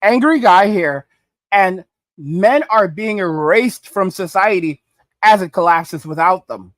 angry guy here, and men are being erased from society as it collapses without them.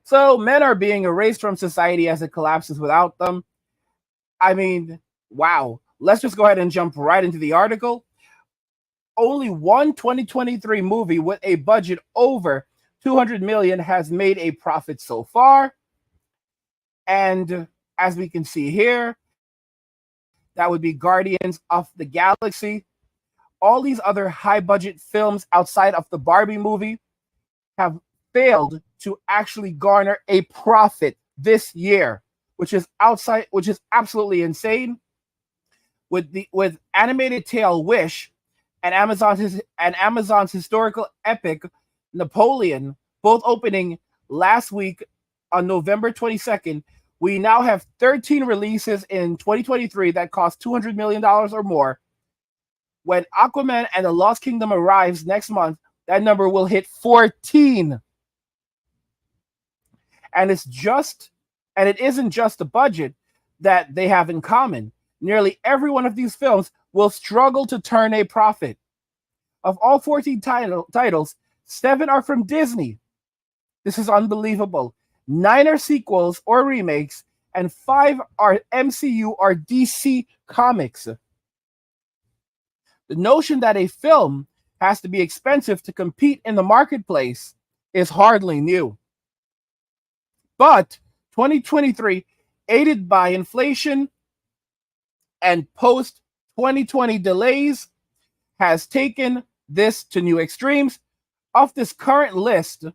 So men are being erased from society as it collapses without them. I mean, wow. Let's just go ahead and jump right into the article. Only one 2023 movie with a budget over 200 million has made a profit so far. And as we can see here, that would be Guardians of the Galaxy. All these other high budget films outside of the Barbie movie have failed to actually garner a profit this year, which is absolutely insane. With animated tale Wish and Amazon's historical epic Napoleon both opening last week on November 22nd, we now have 13 releases in 2023 that cost $200 million or more. When Aquaman and the Lost Kingdom arrives next month, that number will hit 14. And it isn't just the budget that they have in common. Nearly every one of these films will struggle to turn a profit. Of all 14 titles, 7 are from Disney. This is unbelievable. 9 are sequels or remakes, and 5 are MCU or DC comics. The notion that a film has to be expensive to compete in the marketplace is hardly new. But 2023, aided by inflation and post-2020 delays, has taken this to new extremes. Of this current listing,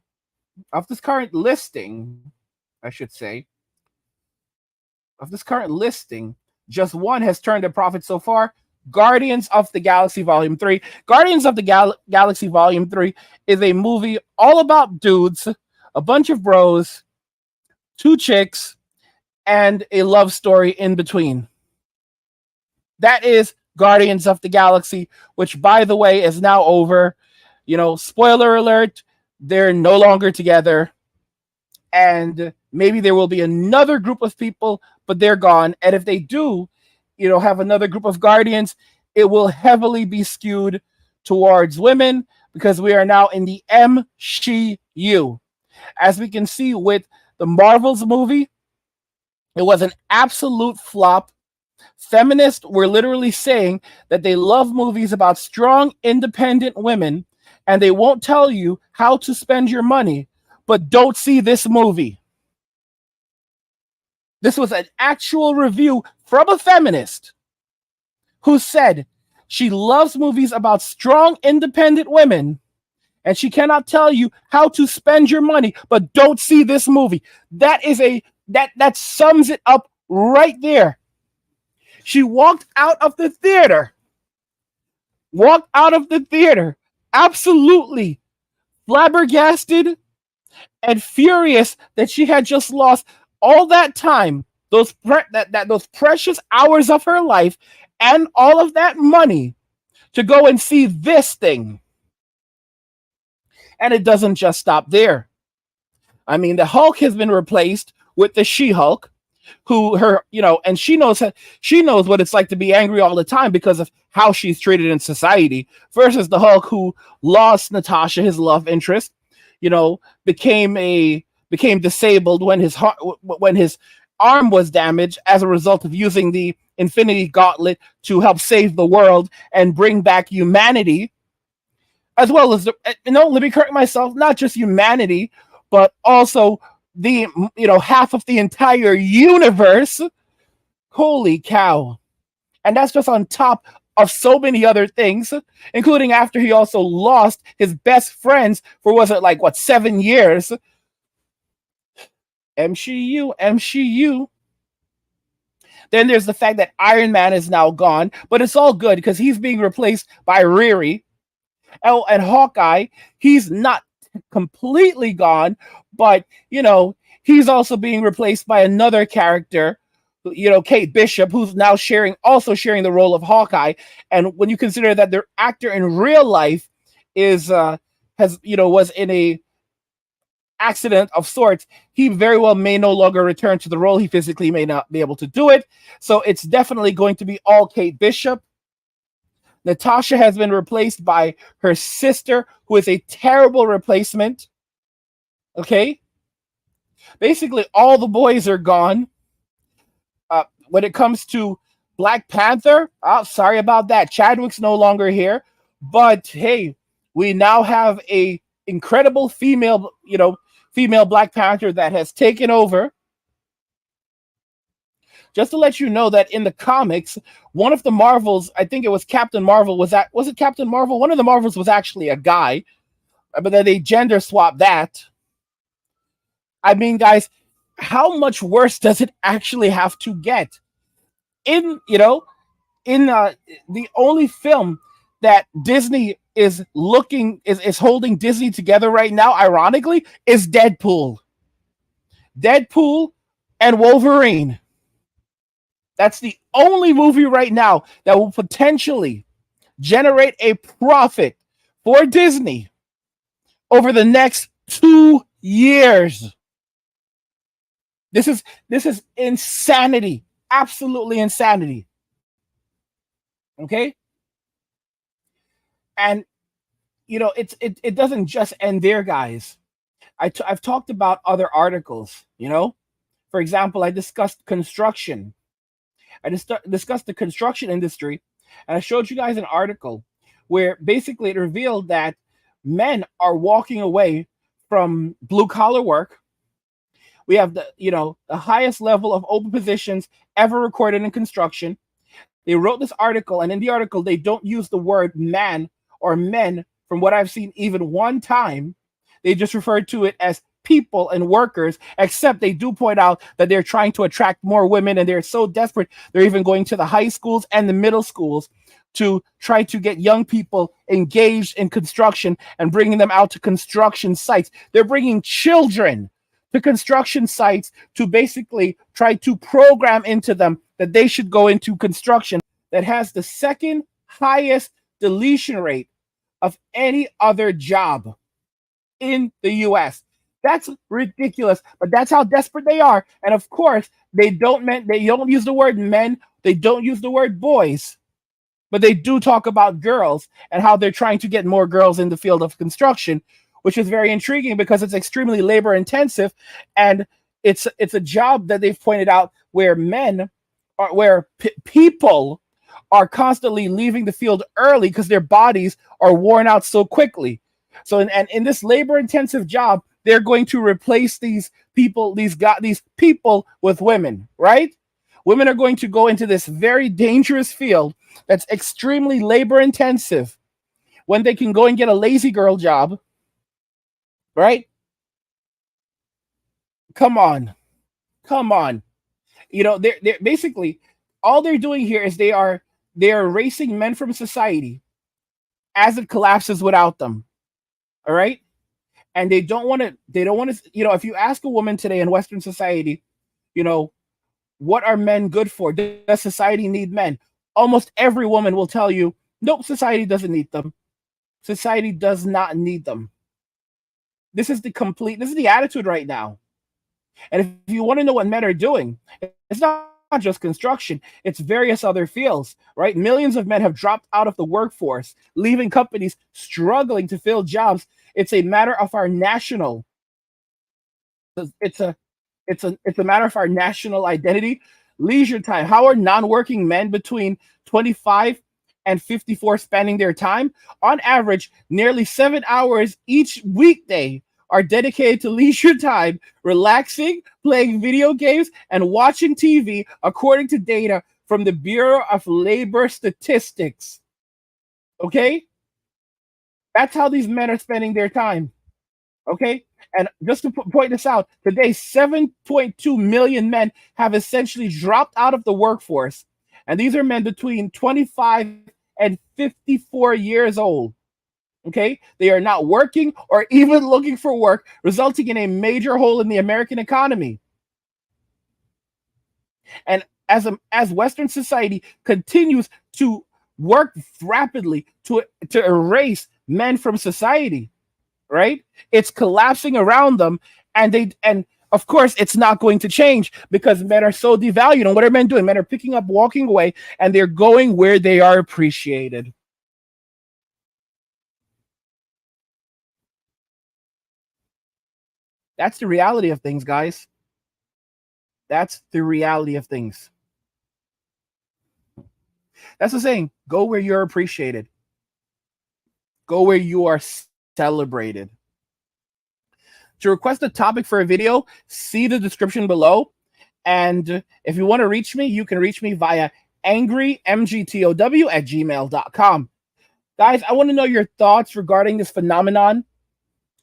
just one has turned a profit so far. Guardians of the Galaxy Volume 3. Guardians of the Galaxy Volume 3 is a movie all about dudes, a bunch of bros, 2 chicks, and a love story in between. That is Guardians of the Galaxy, which, by the way, is now over. Spoiler alert, they're no longer together. And maybe there will be another group of people, but they're gone. And if they do, have another group of Guardians, it will heavily be skewed towards women because we are now in the MCU. As we can see with the Marvels movie, it was an absolute flop. Feminists were literally saying that they love movies about strong, independent women, and they won't tell you how to spend your money, but don't see this movie. This was an actual review from a feminist who said she loves movies about strong, independent women, and she cannot tell you how to spend your money, but don't see this movie. That sums it up right there. She walked out of the theater, absolutely flabbergasted and furious that she had just lost all that time, those precious hours of her life, and all of that money to go and see this thing. And it doesn't just stop there. I mean, the Hulk has been replaced with the She-Hulk, and she knows what it's like to be angry all the time because of how she's treated in society, versus the Hulk who lost Natasha, his love interest, became disabled when his arm was damaged as a result of using the Infinity Gauntlet to help save the world and bring back humanity, as well as let me correct myself, not just humanity, but also the half of the entire universe. Holy cow. And that's just on top of so many other things, including after he also lost his best friends for 7 years. MCU. Then there's the fact that Iron Man is now gone, but it's all good because he's being replaced by Riri. Oh, and Hawkeye, he's not completely gone, but he's also being replaced by another character, Kate Bishop, who's now sharing the role of Hawkeye. And when you consider that their actor in real life was in a accident of sorts, he very well may no longer return to the role. He physically may not be able to do it. So it's definitely going to be all Kate Bishop. Natasha has been replaced by her sister, who is a terrible replacement. Okay? Basically, all the boys are gone. When it comes to Black Panther, oh, sorry about that. Chadwick's no longer here. But hey, we now have a incredible female, female Black Panther that has taken over. Just to let you know that in the comics, one of the Marvels, I think it was Captain Marvel, was it Captain Marvel? One of the Marvels was actually a guy, but then they gender swapped that. I mean, guys, how much worse does it actually have to get? In the only film that Disney is holding Disney together right now, ironically, is Deadpool. Deadpool and Wolverine. That's the only movie right now that will potentially generate a profit for Disney over the next 2 years. This is insanity. Absolutely insanity. Okay? And it doesn't just end there, guys. I've talked about other articles. For example, I discussed construction. I discussed the construction industry, and I showed you guys an article where basically it revealed that men are walking away from blue collar work. We have the highest level of open positions ever recorded in construction. They wrote this article, and in the article they don't use the word man or men from what I've seen even one time. They just refer to it as people and workers, except they do point out that they're trying to attract more women, and they're so desperate they're even going to the high schools and the middle schools to try to get young people engaged in construction and bringing them out to construction sites. They're bringing children to construction sites to basically try to program into them that they should go into construction that has the second highest deletion rate of any other job in the US. That's ridiculous, but that's how desperate they are. And of course, they don't use the word men, they don't use the word boys, but they do talk about girls and how they're trying to get more girls in the field of construction, which is very intriguing because it's extremely labor intensive, and it's a job that they've pointed out where people are constantly leaving the field early because their bodies are worn out so quickly. So in this labor intensive job, they're going to replace these people with women, right? Women are going to go into this very dangerous field that's extremely labor intensive when they can go and get a lazy girl job, right? Come on. They're basically, all they're doing here is they're erasing men from society as it collapses without them. All right? And they don't want to, if you ask a woman today in Western society, what are men good for? Does society need men? Almost every woman will tell you, nope, society doesn't need them. Society does not need them. This is the attitude right now. And if you want to know what men are doing, it's not just construction, it's various other fields, right? Millions of men have dropped out of the workforce, leaving companies struggling to fill jobs. It's a matter of our national it's a matter of our national identity. Leisure time. How are non-working men between 25 and 54 spending their time? On average, nearly 7 hours each weekday are dedicated to leisure time, relaxing, playing video games, and watching TV, according to data from the Bureau of Labor Statistics. Okay? That's how these men are spending their time. Okay? And just to point this out, today, 7.2 million men have essentially dropped out of the workforce. And these are men between 25 and 54 years old. Okay? They are not working or even looking for work, resulting in a major hole in the American economy. And as Western society continues to work rapidly to erase men from society, right? It's collapsing around them, and of course it's not going to change because men are so devalued. And what are men doing? Men are picking up, walking away, and they're going where they are appreciated. That's the reality of things, guys. That's the reality of things. That's the saying. Go where you're appreciated. Go where you are celebrated. To request a topic for a video, see the description below. And if you want to reach me, you can reach me via angrymgtow@gmail.com. Guys, I want to know your thoughts regarding this phenomenon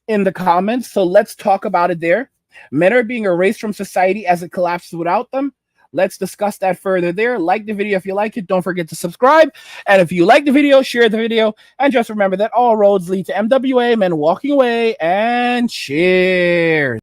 in the comments. So let's talk about it there. Men are being erased from society as it collapses without them. Let's discuss that further there. Like the video if you like it. Don't forget to subscribe. And if you like the video, share the video. And just remember that all roads lead to MWA, men walking away, and cheers.